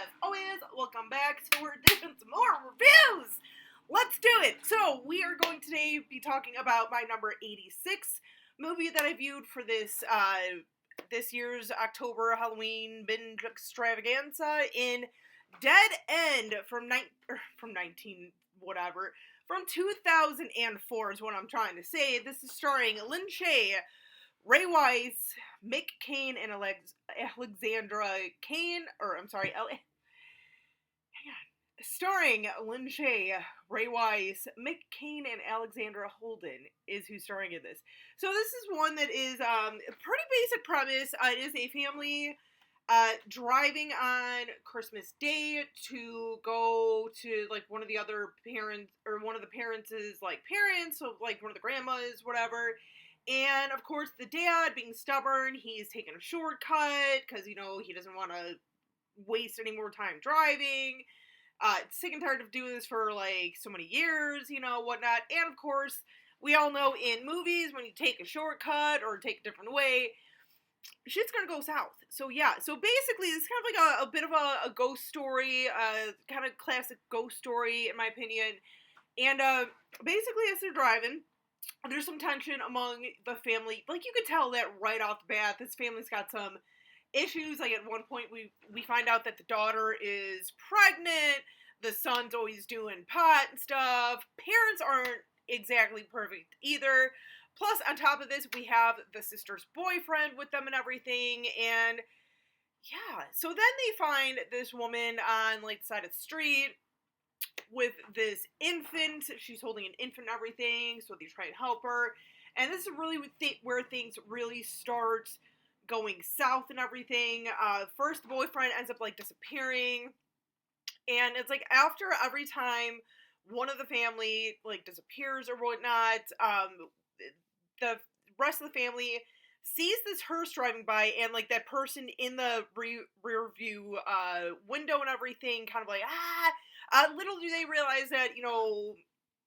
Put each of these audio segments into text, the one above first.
as always, welcome back. So we're doing some more reviews. Let's do it. So we are going today be talking about my number 86 movie that I viewed for this year's October Halloween binge extravaganza in Dead End from 2004 is what I'm trying to say. This is starring Lin Shaye, Ray Wise, Mick Cain, and Alexandra Cain, starring Lin Shaye, Ray Wise, Mick Cain, and Alexandra Holden is who's starring in this. So this is one that is a pretty basic premise. It is a family driving on Christmas Day to go to like one of the other parents, or one of the parents' like parents, so like one of the grandmas, whatever. And of course, the dad, being stubborn, he's taking a shortcut because, you know, he doesn't want to waste any more time driving. Sick and tired of doing this for like so many years, you know, whatnot. And of course, we all know in movies, when you take a shortcut or take a different way, shit's gonna go south. So yeah, so basically, it's kind of like a bit of a ghost story, kind of classic ghost story, in my opinion. And basically, as they're driving, there's some tension among the family. Like, you could tell that right off the bat, this family's got some issues. Like, at one point, we find out that the daughter is pregnant, the son's always doing pot and stuff, parents aren't exactly perfect either. Plus, on top of this, we have the sister's boyfriend with them and everything, and yeah, so then they find this woman on, like, the side of the street with this infant. She's holding an infant and everything, so they try and help her. And this is really where things really start going south and everything. First, the boyfriend ends up, like, disappearing. And it's, like, after every time one of the family, like, disappears or whatnot, the rest of the family sees this hearse driving by, and, like, that person in the rear view window and everything, kind of like, little do they realize that, you know,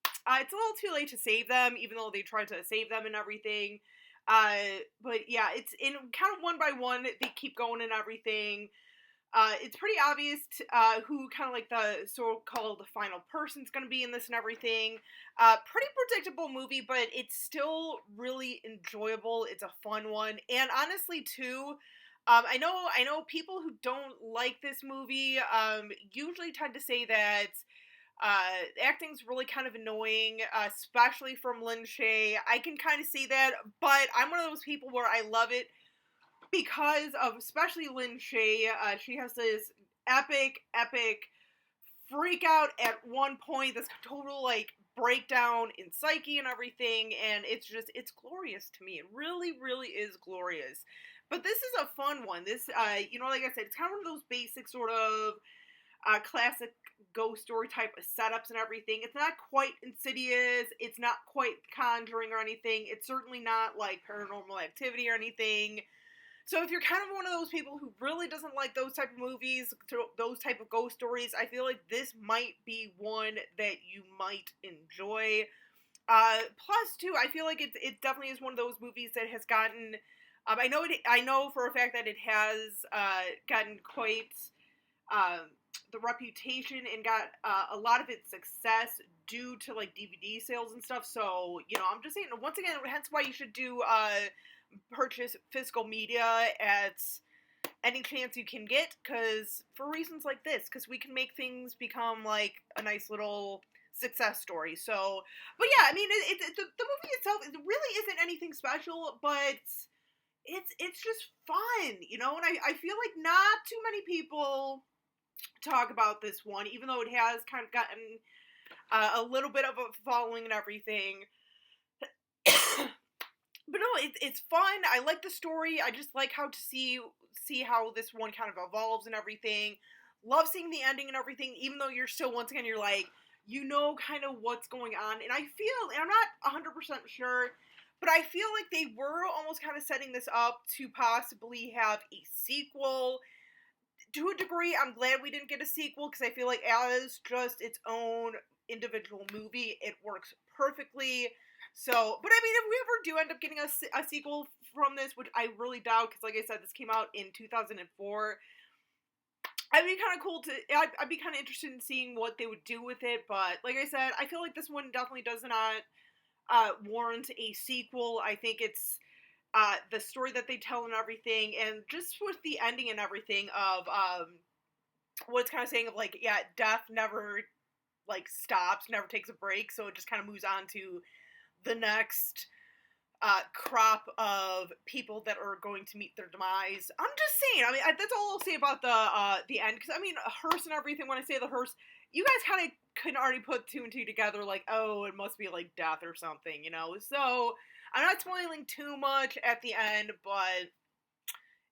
it's a little too late to save them, even though they tried to save them and everything. But yeah, it's in kind of one by one, they keep going and everything. It's pretty obvious who kind of like the so-called final person's gonna be in this and everything. Pretty predictable movie, but it's still really enjoyable. It's a fun one, and honestly, too, I know people who don't like this movie usually tend to say that acting's really kind of annoying, especially from Lin Shaye. I can kind of see that, but I'm one of those people where I love it because of especially Lin Shaye. She has this epic freak out at one point, this total like breakdown in psyche and everything, and it's glorious to me. It really is glorious. But this is a fun one. This, you know, like I said, it's kind of one of those basic sort of classic ghost story type of setups and everything. It's not quite Insidious. It's not quite Conjuring or anything. It's certainly not like Paranormal Activity or anything. So if you're kind of one of those people who really doesn't like those type of movies, those type of ghost stories, I feel like this might be one that you might enjoy. Plus, too, I feel like it definitely is one of those movies that has gotten. I know for a fact that it has gotten quite the reputation and got a lot of its success due to like DVD sales and stuff. So, you know, I'm just saying, once again, hence why you should do purchase physical media at any chance you can get, because for reasons like this, because we can make things become like a nice little success story. So, but yeah, I mean, the movie itself, it really isn't anything special, but it's just fun, you know. And I feel like not too many people talk about this one, even though it has kind of gotten a little bit of a following and everything. But no, it's fun. I like the story. I just like how to see how this one kind of evolves and everything. Love seeing the ending and everything, even though you're still, once again, you're like, you know kind of what's going on. And I feel, and I'm not 100% sure, but I feel like they were almost kind of setting this up to possibly have a sequel. To a degree, I'm glad we didn't get a sequel, because I feel like as just its own individual movie, it works perfectly. So, but I mean, if we ever do end up getting a sequel from this, which I really doubt, because like I said, this came out in 2004, I'd be kind of cool to. I'd be kind of interested in seeing what they would do with it. But like I said, I feel like this one definitely does not warrant a sequel. I think it's the story that they tell and everything, and just with the ending and everything of what it's kind of saying of like, yeah, death never like stops, never takes a break, so it just kind of moves on to the next crop of people that are going to meet their demise. I'm just saying. I mean, that's all I'll say about the end. Because I mean, a hearse and everything. When I say the hearse, you guys kind of can already put two and two together. Like, oh, it must be like death or something, you know. So I'm not spoiling too much at the end, but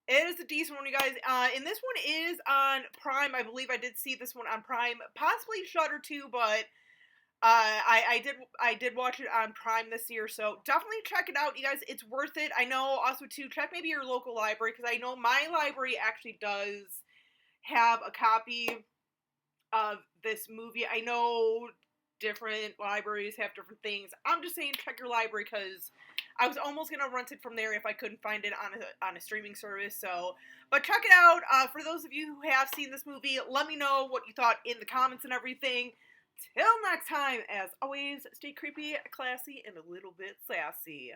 it is a decent one, you guys. And this one is on Prime. I believe I did see this one on Prime, possibly Shudder too, but I did watch it on Prime this year, so definitely check it out, you guys. It's worth it. I know also too, check maybe your local library, because I know my library actually does have a copy of this movie. I know different libraries have different things. I'm just saying check your library, because I was almost gonna rent it from there if I couldn't find it on a streaming service. So, but check it out. For those of you who have seen this movie, let me know what you thought in the comments and everything. Till next time, as always, stay creepy, classy, and a little bit sassy.